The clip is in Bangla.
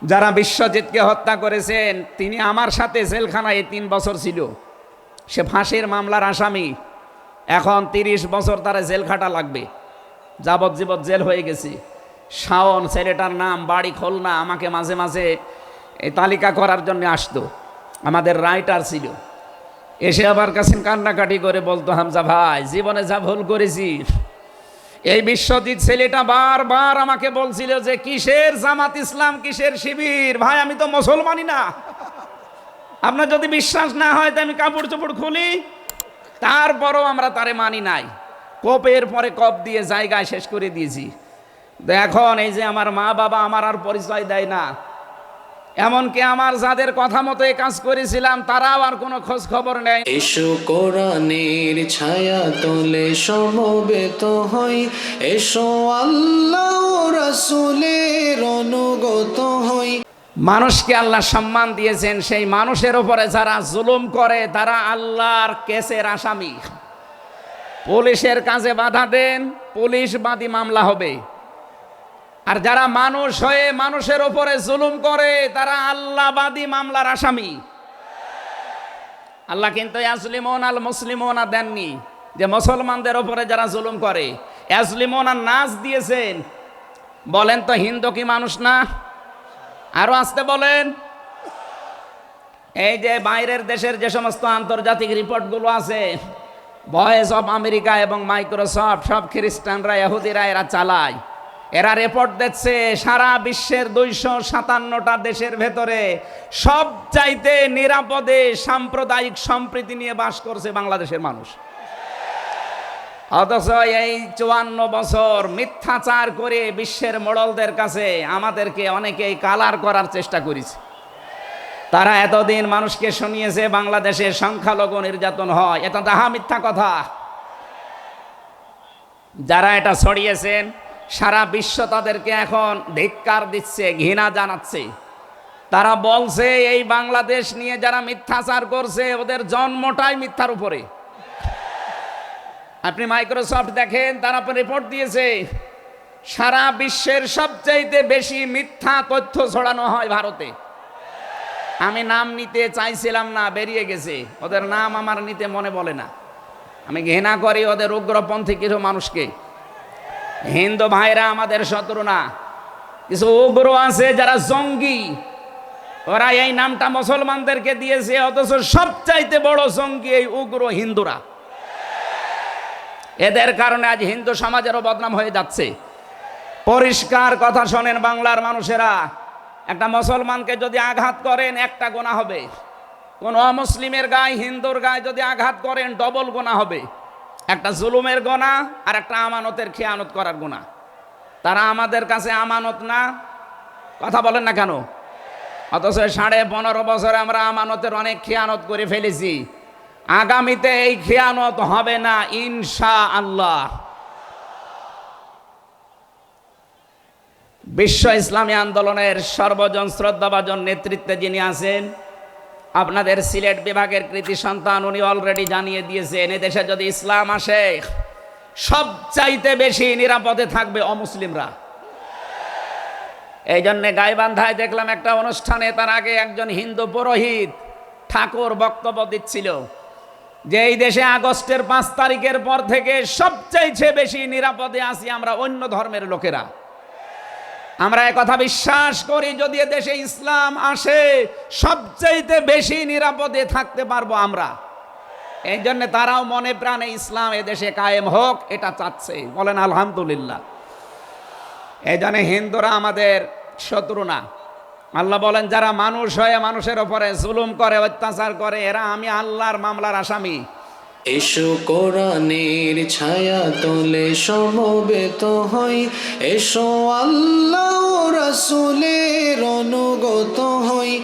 যারা বিশ্বজিৎকে হত্যা করেছেন তিনি আমার সাথে জেলখানায় 3 বছর ছিল। সে ফাঁসির মামলার আসামি। এখন 30 বছর তারা জেল খাটা লাগবে, যাবজ্জীবন জেল হয়ে গেছে। শাওন ছেলেটার নাম, বাড়ি খুলনা, আমাকে মাঝে মাঝে এই তালিকা করার জন্য আসতো, আমাদের রাইটার ছিল। এসে আবার কাছে কান্নাকাটি করে বলতো, হামজা ভাই জীবনে যা ভুল করেছি। এই বিশ্বজিৎ ছেলেটা বারবার আমাকে বলছিল যে কিসের জামাত ইসলাম, কিসের শিবির, ভাই আমি তো মুসলমানই না। আপনার যদি বিশ্বাস না হয় তো আমি কাপড় চোপড় খুলি, তারপরও আমরা তারে মানি নাই। কপের পরে কপ দিয়ে জায়গায় শেষ করে দিয়েছি। এখন এই যে আমার মা বাবা আমার আর পরিচয় দেয় না, এমনকি আমার যাদের কথা মতো কাজ করেছিলাম তারাও আর কোনো খোঁজ খবর নেই। এসো কোরআনের ছায়া তলে সমবেত হই, এসো আল্লাহ রাসূলের অনুগত হই। মানুষকে আল্লাহ সম্মান দিয়েছেন, সেই মানুষের উপরে যারা জুলুম করে তারা আল্লাহর কেসের আসামি। পুলিশের কাজে বাধা দেন, পুলিশ বাদী মামলা হবে। আর যারা মানুষ হয়ে মানুষের উপরে জুলুম করে তারা আল্লাহবাদী মামলার আসামি। আল্লাহ কিন্তু ইয়াজলিমুন আল মুসলিমুনা দেননি, যে মুসলমানদের উপরে যারা জুলুম করে ইয়াজলিমুনা নাস দিয়েছেন। বলেন তো হিন্দু কি মানুষ না? আরো আসতে বলেন। এই যে বাইরের দেশের যে সমস্ত আন্তর্জাতিক রিপোর্টগুলো আছে, ভয়েস অফ আমেরিকা এবং মাইক্রোসফট, সব খ্রিস্টানরা ইহুদিরা এরা চালায়। এরা রিপোর্ট দিচ্ছে সারা বিশ্বের 257টা দেশের ভেতরে সবচাইতে নিরাপদে সাম্প্রদায়িক সম্প্রীতি নিয়ে বাস করছে বাংলাদেশের মানুষ। অথচ এই 54 বছর মিথ্যাচার করে বিশ্বের মোড়লদের কাছে আমাদেরকে অনেকেই কালার করার চেষ্টা করেছে। তারা এতদিন মানুষকে শুনিয়েছে বাংলাদেশে সংখ্যালঘু নির্যাতন হয়, এটা তাহা মিথ্যা কথা। যারা এটা ছড়িয়েছেন সারা বিশ্ব তাদেরকে এখন ধিক্কার দিচ্ছে, ঘৃণা জানাচ্ছে। তারা বলছে এই বাংলাদেশ নিয়ে যারা মিথ্যাচার করছে ওদের জন্মটাই মিথ্যার উপরে। আপনি মাইক্রোসফট দেখেন, তারা রিপোর্ট দিয়েছে সারা বিশ্বের সবচাইতে বেশি মিথ্যা তথ্য ছড়ানো হয় ভারতে। আমি নাম নিতে চাইছিলাম না, বেরিয়ে গেছে। ওদের নাম আমার নিতে মনে বলে না। আমি ঘৃণা করি ওদের উগ্রপন্থী কিছু মানুষকে। হিন্দু ভাইরা আমাদের শত্রু না, কিছু উগ্র আছে যারা জঙ্গি, ওরা এই নামটা মুসলমানদেরকে দিয়েছে। অথচ সবচাইতে বড় জঙ্গি এই উগ্র হিন্দুরা। এদের কারণে আজ হিন্দু সমাজেরও বদনাম হয়ে যাচ্ছে। পরিষ্কার কথা শোনেন বাংলার মানুষেরা, একটা মুসলমানকে যদি আঘাত করেন একটা গুনাহ হবে, কোন অমুসলিমের গায়ে, হিন্দুর গায়ে যদি আঘাত করেন ডবল গুনাহ হবে। একটা জুলুমের গুনাহ আর একটা আমানতের খেয়ানত করার গুনাহ। তারা আমাদের কাছে আমানত না, কথা বলেন না কেন? অথচ 15.5 বছরে আমরা আমানতের অনেক খেয়ানত করে ফেলেছি। আগামীতে এই খেয়ানত হবে না ইনশাআল্লাহ। বিশ্ব ইসলামী আন্দোলনের সর্বজন শ্রদ্ধাভাজন নেতৃত্বে যিনি আছেন, আপনাদের সিলেট বিভাগের কৃতি সন্তান, উনি অলরেডি জানিয়ে দিয়েছেন এদেশে যদি ইসলাম আসে সবচাইতে বেশি নিরাপদে থাকবে অমুসলিমরা। এই জন্যে গাইবান্ধায় দেখলাম একটা অনুষ্ঠানে, তার আগে একজন হিন্দু পুরোহিত ঠাকুর বক্তব্য দিচ্ছিল যে এই দেশে আগস্টের 5 তারিখের পর থেকে সবচাইতে বেশি নিরাপদে আছি আমরা অন্য ধর্মের লোকেরা। আমরা একথা বিশ্বাস করি, যদি দেশে ইসলাম আসে সবচাইতে বেশি নিরাপদে থাকতে পারবো আমরা। এই জন্য তারাও মনে প্রাণে ইসলাম এদেশে কায়েম হোক এটা চাচ্ছে। বলেন আলহামদুলিল্লাহ। এই জন্য হিন্দুরা আমাদের শত্রু না। আল্লাহ বলেন যারা মানুষ হয়ে মানুষের উপরে জুলুম করে, অত্যাচার করে, এরা আমি আল্লাহর মামলার আসামি। এসো কোরআনের ছায়া তলে সমবেত হই, এসো আল্লাহ রাসূলের অনুগত হই।